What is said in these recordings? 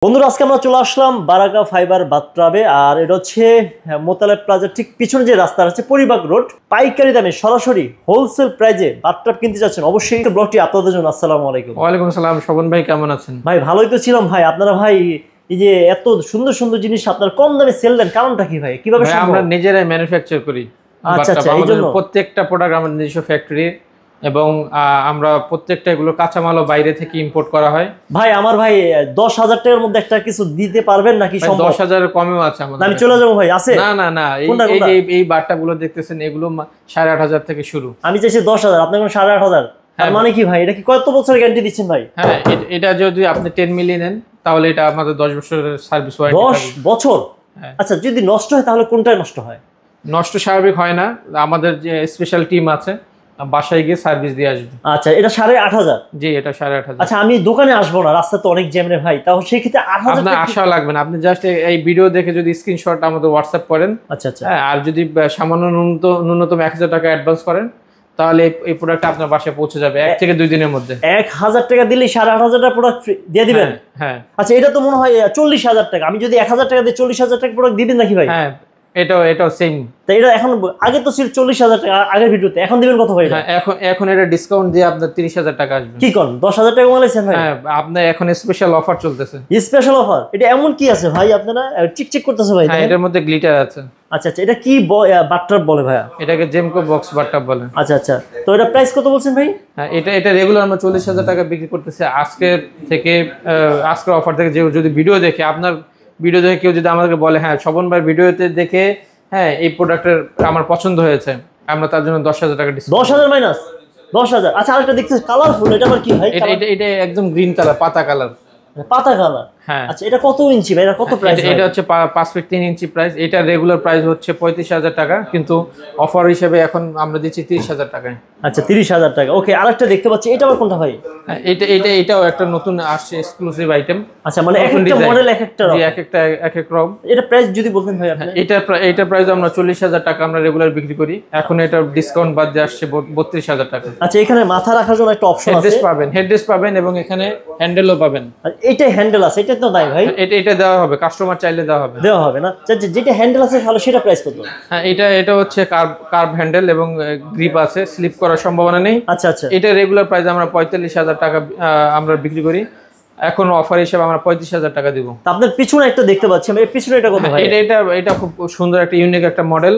বন্ধুরা আজকে আমরা চলে আসলাম বারাকা ফাইবার বাথটাবে আর এটা হচ্ছে মোতালেব প্লাজার ঠিক পিছনে যে রাস্তা আছে পরিবাগ রোড পাইকারি দামে সরাসরি হোলসেল প্রাইজে বাথটাব কিনতে যাচ্ছেন অবশ্যই ব্লগটি আপনাদের জন্য। আসসালামু আলাইকুম। ওয়ালাইকুম আসসালাম। শোভন ভাই কেমন আছেন? ভাই ভালোই তো ছিলাম ভাই। আপনারা ভাই এই যে এত সুন্দর সুন্দর জিনিস আপনারা কম দামে সেল দেন কারণটা কি ভাই? কিভাবে সম্ভব? আমরা নিজেরাই ম্যানুফ্যাকচার করি। আচ্ছা আচ্ছা, এই জন্য প্রত্যেকটা প্রোডাক্ট আমাদের নিজস্ব ফ্যাক্টরি এবং আমরা প্রত্যেকটা এগুলো কাঁচামালও বাইরে থেকে ইম্পোর্ট করা হয়। ভাই আমার ভাই 10,000 টাকার মধ্যে একটা কিছু দিতে পারবেন নাকি? সম্ভব? 10,000 এর কমেও আছে আমাদের। আমি চলে যাবো ভাই। আছে? না না না, এই যে এই বাট্টাগুলো দেখতেছেন এগুলো 8,500 থেকে শুরু। আমি চাইছি 10,000, আপনি কোন 8,500? তার মানে কি ভাই এটা কি কত বছরের গ্যারান্টি দিচ্ছেন ভাই? হ্যাঁ, এটা যদি আপনি 10 মিলি নেন তাহলে এটা আমাদের 10 বছরের সার্ভিস ওয়ারেন্টি। 10 বছর? আচ্ছা, যদি নষ্ট হয় তাহলে কোনটায় নষ্ট হয়? নষ্ট স্বাভাবিক হয় না, আমাদের যে স্পেশাল টিম আছে বাসায় গিয়ে সার্ভিস দিয়ে আসবে। আচ্ছা, এটা 8,500? জি, এটা 8,500। আচ্ছা, আমি দোকানে আসবো না, রাস্তা তো অনেক জ্যাম রে ভাই, তাহলে সেই ক্ষেত্রে 8,000 আপনার আশা লাগবে না, আপনি জাস্ট এই ভিডিও দেখে যদি স্ক্রিনশট আমাদের হোয়াটসঅ্যাপ করেন। আচ্ছা আচ্ছা, আর যদি সামান্য ন্যূনতম 1,000 টাকা অ্যাডভান্স করেন তাহলে এই প্রোডাক্ট আপনার বাসায় পৌঁছে যাবে 1 থেকে 2 দিনের মধ্যে। 1,000 টাকা দিলে 8,500 টাকা প্রোডাক্ট দিয়ে দিবেন? হ্যাঁ। আচ্ছা, এটা তো মনে হয় 40,000 টাকা। আমি যদি 1,000 টাকা দিয়ে 40,000 টাকা প্রোডাক্ট দিবেন নাকি ভাই? হ্যাঁ, এটাও সেম। তো এটা এখন আগে তো ছিল 40,000 টাকা আগের ভিডিওতে, এখন দিবেন কত ভাই? হ্যাঁ, এখন এটা ডিসকাউন্ট দিয়ে আপনার 30,000 টাকা আসবে। কি কোন 10,000 টাকা বলেছেন ভাই? হ্যাঁ, আপনার এখন স্পেশাল অফার চলতেছে। Special offer? এটা এমন কি আছে ভাই আপনারা চিকচিক করতেছে ভাই? হ্যাঁ, এটার মধ্যে গ্লিটার আছে। আচ্ছা আচ্ছা, এটা কি বাথটাব বলে ভাইয়া? এটাকে জেমকো বক্স বাথটাব বলে। আচ্ছা আচ্ছা, তো এটা প্রাইস কত বলছেন ভাই? হ্যাঁ, এটা রেগুলার আমরা 40,000 টাকা বিক্রি করতেছি। আজকের অফার থেকে যদি ভিডিও দেখে আপনার ভিডিও দেখে কেউ যদি আমাদেরকে বলে হ্যাঁ শোভন ভাই ভিডিওতে দেখে হ্যাঁ এই প্রোডাক্টের আমার পছন্দ হয়েছে, আমরা তার জন্য 10,000 টাকা ডিসকাউন্ট। 10,000 মাইনাস 10,000? আচ্ছা, আরেকটা দেখতেছি কালারফুল, এটা আবার কি ভাই? এটা একদম গ্রিন কালার, পাতা কালার। পাতা কালার? হ্যাঁ। আচ্ছা, এটা কত ইঞ্চি ভাই? এটা কত প্রাইস? এটা হচ্ছে 5 ফিট 3 ইঞ্চি প্রাইস। এটা রেগুলার প্রাইস হচ্ছে 35,000 টাকা, কিন্তু অফার হিসেবে এখন আমরা দিচ্ছি 30,000 টাকায়। আচ্ছা, 30,000 টাকা। ওকে, আরেকটা দেখতে পাচ্ছি, এটা আবার কোনটা ভাই? এটাও একটা নতুন আসছে এক্সক্লুসিভ আইটেম। আচ্ছা, মানে এক একটা মডেল এক একটা রকম? জি, এক এক রকম। এটা প্রাইস যদি বলতেন ভাই আপনি? এটা প্রাইস আমরা 40,000 টাকা আমরা রেগুলার বিক্রি করি, এখন এটা ডিসকাউন্ট বাদ দিয়ে আসছে 32,000 টাকা। আচ্ছা, এখানে মাথা রাখার জন্য একটা অপশন আছে? হেডরেস্ট পাবেন এবং এখানে হ্যান্ডেলও পাবেন। এটা হ্যান্ডেল আছে? এটা তো নাই ভাই। এটা দেওয়া হবে, কাস্টমার চাইলে দেওয়া হবে না? যেটা হ্যান্ডেল আছে তাহলে সেটা প্রাইস কত? হ্যাঁ, এটা হচ্ছে কার্ভ হ্যান্ডেল এবং গ্রিপ আছে, স্লিপ করার সম্ভাবনা নেই। আচ্ছা আচ্ছা, এটা রেগুলার প্রাইস আমরা 45,000 টাকা আমরা বিক্রি করি, এখন অফার হিসেবে আমরা 35,000 টাকা দিব। আপনার পিছনে একটা দেখতে পাচ্ছি, আমি পিছনে এটা কত ভাই? এটা খুব সুন্দর একটা ইউনিক একটা মডেল।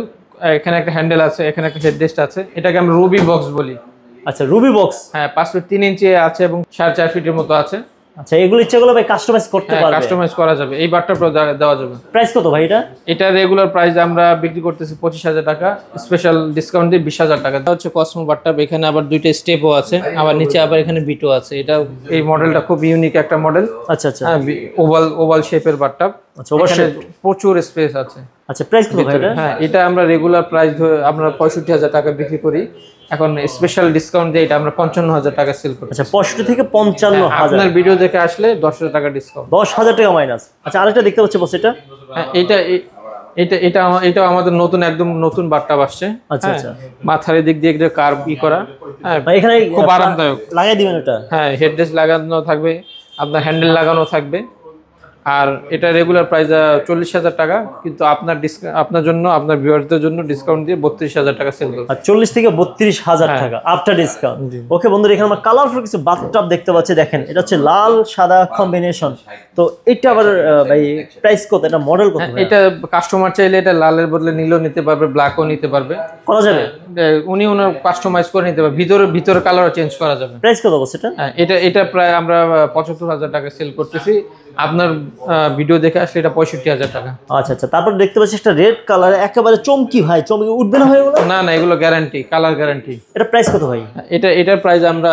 এখানে একটা হ্যান্ডেল আছে, এখানে একটা হেডরেস্ট আছে, এটাকে আমরা রুবি বক্স বলি। আচ্ছা, রুবি বক্স? হ্যাঁ, 5 ফিট 3 ইঞ্চি আছে এবং 4.5 ফিটের মতো আছে। আচ্ছা, এগুলো ইচ্ছা করলে ভাই কাস্টমাইজ করতে পারবে? কাস্টমাইজ করা যাবে, এই বাটটা দেওয়া যাবে। প্রাইস কত ভাই এটা? রেগুলার প্রাইস আমরা বিক্রি করতেছি 25,000 টাকা, স্পেশাল ডিসকাউন্ট দিয়ে 20,000 টাকা। এটা হচ্ছে কসমো বাটটাব, এখানে আবার 2টা স্টেপও আছে, আবার নিচে আবার এখানে বিটও আছে। এই মডেলটা খুব ইউনিক একটা মডেল। আচ্ছা আচ্ছা, ওভাল শেপের বাটটাব। আচ্ছা, ওভাল শেপ, প্রচুর স্পেস আছে। আচ্ছা, প্রাইস কত ভাই এটা? হ্যাঁ, এটা আমরা রেগুলার প্রাইস আমরা 65,000 টাকা বিক্রি করি, এখন স্পেশাল ডিসকাউন্ট দিয়ে এটা আমরা 55,000 টাকা সেল করি। আচ্ছা, 65 থেকে 55,000। আপনার ভিডিও দেখে আসলে 10,000 টাকা ডিসকাউন্ট। 10,000 টাকা মাইনাস। আচ্ছা, আরেকটা দেখতে পাচ্ছি বস, এটা? হ্যাঁ, এটা আমাদের একদম নতুন বাটটাব আসছে। আচ্ছা আচ্ছা, মাথার দিক দিয়ে একটা কার্ভ করা। হ্যাঁ, এখানে খুব আরামদায়ক। লাগাই দিবেন এটা? হ্যাঁ, হেডরেস্ট লাগানো থাকবে, আপনার হ্যান্ডেল লাগানো থাকবে। আর এটা রেগুলার প্রাইস 40,000 টাকা, কিন্তু আপনার জন্য, আপনার ভিউয়ারদের জন্য ডিসকাউন্ট দিয়ে 32,000 টাকা সেল করব। 40 থেকে 32,000 টাকা আফটার ডিসকাউন্ট। ওকে বন্ধুরা, এখানে আমরা কালারফুল কিছু বাথটাব দেখতে পাচ্ছি, দেখেন এটা হচ্ছে লাল সাদা কম্বিনেশন। তো এটা আবার ভাই প্রাইস কত? এটা মডেল কত? এটা কাস্টমার চাইলে এটা লালের বদলে নীলও নিতে পারবে, ব্ল্যাকও নিতে পারবে, করা যাবে? উনি ওনার কাস্টমাইজ করে নিতে পারবে, ভিতরে কালারও চেঞ্জ করা যাবে। প্রাইস কত বলছে এটা? এটা প্রায় আমরা 75,000 টাকা সেল করতেছি, আপনার ভিডিও দেখে আসলে এটা 65,000 টাকা। আচ্ছা আচ্ছা, তারপর দেখতে পাচ্ছি একটা রেড কালার, একেবারে চমকি ভাই, চমকি উঠবে না ভাই এগুলো? না, এগুলো গ্যারান্টি, কালার গ্যারান্টি। এটা প্রাইস কত ভাই? এটার প্রাইস আমরা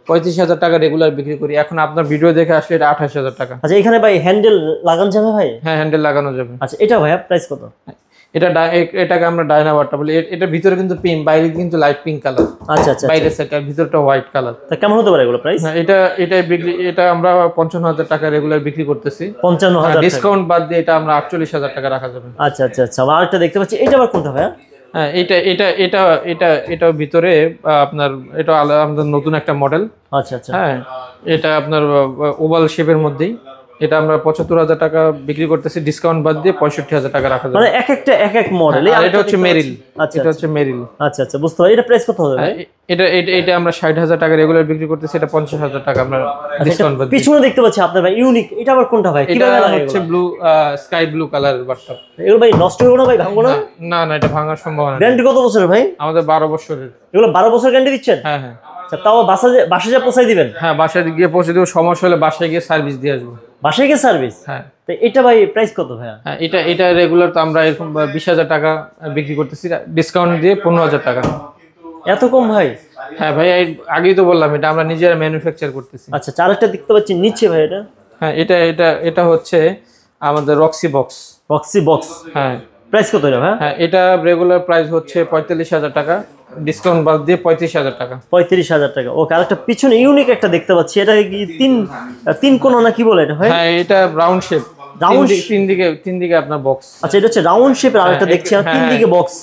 35,000 টাকা রেগুলার বিক্রি করি, এখন আপনার ভিডিও দেখে আসলে এটা 28,000 টাকা। আচ্ছা, এখানে ভাই হ্যান্ডেল লাগানো যাবে ভাই? হ্যাঁ, হ্যান্ডেল লাগানো যাবে। আচ্ছা, এটা ভাইয়া প্রাইস কত? এটাকে আমরা ডায়না বাটটা বলি। এটা ভিতরে কিন্তু পিঙ্ক, বাইরে কিন্তু লাইট পিঙ্ক কালার। আচ্ছা আচ্ছা, বাইরে সেটা, ভিতরটা হোয়াইট কালার। তা কেমন হতে পারে এগুলো প্রাইস? এটা আমরা 55,000 টাকা রেগুলার বিক্রি করতেছি। 55,000 ডিসকাউন্ট বাদ দিয়ে এটা আমরা 48,000 টাকা রাখা যাবে। আচ্ছা আচ্ছা আচ্ছা, আরেকটা দেখতে পাচ্ছি, এটা আবার কোনটা ভাইয়া? হ্যাঁ, এটা ভিতরে আপনার এটা আমাদের নতুন একটা মডেল। আচ্ছা আচ্ছা, হ্যাঁ, এটা আপনার ওভাল শেপের মধ্যেই এটা আমরা 75,000 টাকা বিক্রি করতেছি, ডিসকাউন্ট বাদ দিয়ে 65,000 টাকা রাখা যাবে। মানে এক একটা এক এক মডেল। আর এটা হচ্ছে মেরিল। আচ্ছা, এটা হচ্ছে মেরিল। আচ্ছা আচ্ছা, বুঝতে পারি। এটা প্রাইস কত হবে ভাই? এটা আমরা 60,000 টাকা রেগুলার বিক্রি করতেছি, এটা 50,000 টাকা আমরা ডিসকাউন্ট বাদ দিয়ে। পিছনে দেখতে পাচ্ছি আপনার ভাই ইউনিক, এটা আবার কোনটা ভাই? এটা হচ্ছে ব্লু, স্কাই ব্লু কালারের বাথটাব। এগুলো ভাই নষ্ট হবে না ভাই, ভাঙবো না? না না, এটা ভাঙার সম্ভাবনা নেই। গ্যারান্টি কত বছরের ভাই? আমাদের 12 বছরের। এগুলো 12 বছর গ্যারান্টি দিচ্ছেন? হ্যাঁ হ্যাঁ। আচ্ছা, তাও বাসায় যা পৌঁছাই দিবেন? হ্যাঁ, বাসায় গিয়ে পৌঁছে দেবো, সমস্যা হলে বাসায় গিয়ে সার্ভিস দিয়ে আসবো। বাসায় গিয়ে সার্ভিস? হ্যাঁ। তো এটা ভাই প্রাইস কত ভাইয়া? হ্যাঁ, এটা রেগুলার তো আমরা এরকম 20,000 টাকা বিক্রি করতেছি, ডিসকাউন্ট দিয়ে 15,000 টাকা। এত কম ভাই? হ্যাঁ ভাই, আগেই তো বললাম এটা আমরা নিজেরা ম্যানুফ্যাকচার করতেছি। আচ্ছা, চারটা দেখতে পাচ্ছি নিচে ভাই, এটা? হ্যাঁ, এটা হচ্ছে আমাদের রক্সি বক্স। Roxie box? হ্যাঁ। প্রাইস কত এটা ভাই? হ্যাঁ, এটা রেগুলার প্রাইস হচ্ছে 45,000 টাকা, ডিসকাউন্ট বাদ দিয়ে 35,000 টাকা। 35,000 টাকা। ওকে, আরেকটা পিছনে ইউনিক একটা দেখতে পাচ্ছি, এটা কি তিন কোণ না কি বলে এটা ভাই? হ্যাঁ, এটা রাউন্ড শেপ, রাউন্ড তিন দিকে আপনার বক্স। আচ্ছা, এটা হচ্ছে রাউন্ড শেপের। আরেকটা দেখছি তিন দিকে বক্স,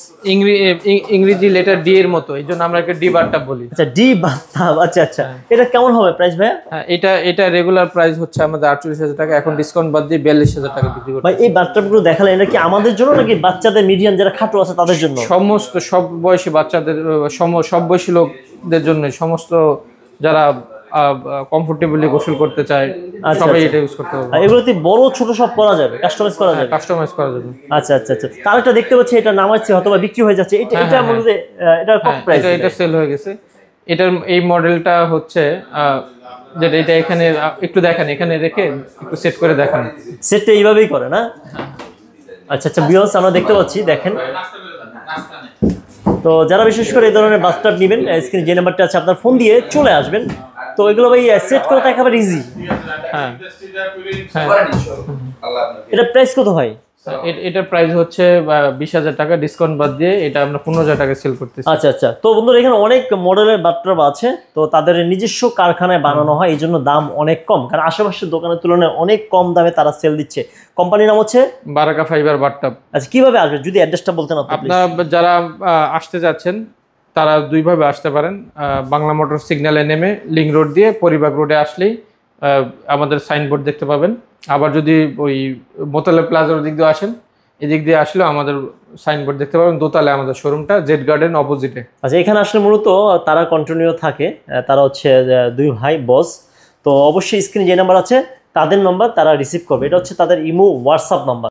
ইংরেজি লেটার ডি এর মতো, এই জন্য আমরা একটা ডি বারটাব বলি। আচ্ছা, ডি বাথটাব। আচ্ছা আচ্ছা, এটা কেমন হবে প্রাইস ভাই? হ্যাঁ, এটা রেগুলার প্রাইস হচ্ছে আমাদের 48,000 টাকা, এখন ডিসকাউন্ট বাদ দিয়ে 42,000 টাকা বিক্রি করছি। ভাই এই বাথটাবগুলো দেখালেন, এটা কি আমাদের জন্য নাকি বাচ্চাদের, মিডিয়াম যারা খাটো আছে তাদের জন্য? সমস্ত সব বয়সী বাচ্চাদের, সব বয়সী লোকদের জন্য, সমস্ত যারা কমফোর্টেবলি গোসল করতে চায় সবাই এটা ইউজ করতে পারবে। এগুলোতে বড় ছোট সব করা যাবে, কাস্টমাইজ করা যাবে? কাস্টমাইজ করা যাবে। আচ্ছা আচ্ছা আচ্ছা, আরেকটা দেখতে পাচ্ছি, এটা নামাচ্ছে হয়তো বা বিক্রি হয়ে যাচ্ছে, এটা মধ্যে এটা কত প্রাইস? এটা সেল হয়ে গেছে। এটার এই মডেলটা হচ্ছে যেটা, এটা এখানে একটু দেখেন, এখানে রেখে একটু সেট করে দেখান। সেটটা এইভাবেই করে না? আচ্ছা আচ্ছা, ভিউয়ার্স আমরা দেখতে পাচ্ছি, দেখেন। তো যারা বিশেষ করে এই ধরনের বাথটাব নেবেন, স্ক্রিনে যে নাম্বারটা আছে আপনার ফোন দিয়ে চলে আসবেন। তো এগুলো ভাই সেট করা তো একেবারে ইজি। হ্যাঁ। এটা প্রাইস কত ভাই? এটার প্রাইস হচ্ছে 20,000 টাকা, ডিসকাউন্ট বাদ দিয়ে এটা আমরা 15,000 টাকা সেল করতেছি। আচ্ছা আচ্ছা, তো বন্ধুরা এখানে অনেক মডেলের বাথটাব আছে, তো তাদের নিজস্ব কারখানায় বানানো হয়, এই জন্য দাম অনেক কম, কারণ আশেপাশের দোকানের তুলনায় অনেক কম দামে তারা সেল দিচ্ছে। কোম্পানির নাম হচ্ছে বারাকা ফাইবার বাথটাব। আচ্ছা, কিভাবে আসবে যদি অ্যাড্রেসটা বলতেন আপনি? আপনারা যারা আসতে যাচ্ছেন তারা দুইভাবে আসতে পারেন। বাংলা মোটর সিগন্যালে নেমে লিংক রোড দিয়ে পরিবাগ রোডে আসলেই আমাদের সাইনবোর্ড দেখতে পাবেন। আবার যদি ওই মোতালেব প্লাজার দিক দিয়ে আসেন, এদিক দিয়ে আসলেও আমাদের সাইনবোর্ড দেখতে পাবেন। দোতলায় আমাদের শোরুমটা, জেড গার্ডেন অপোজিটে। আচ্ছা, এখানে আসলে মূলত তারা কন্টিনিউ থাকে, তারা হচ্ছে দুই ভাই বস। তো অবশ্যই স্ক্রিনে যে নাম্বার আছে তাদের নাম্বার তারা রিসিভ করবে, এটা হচ্ছে তাদের ইমো হোয়াটসঅ্যাপ নাম্বার।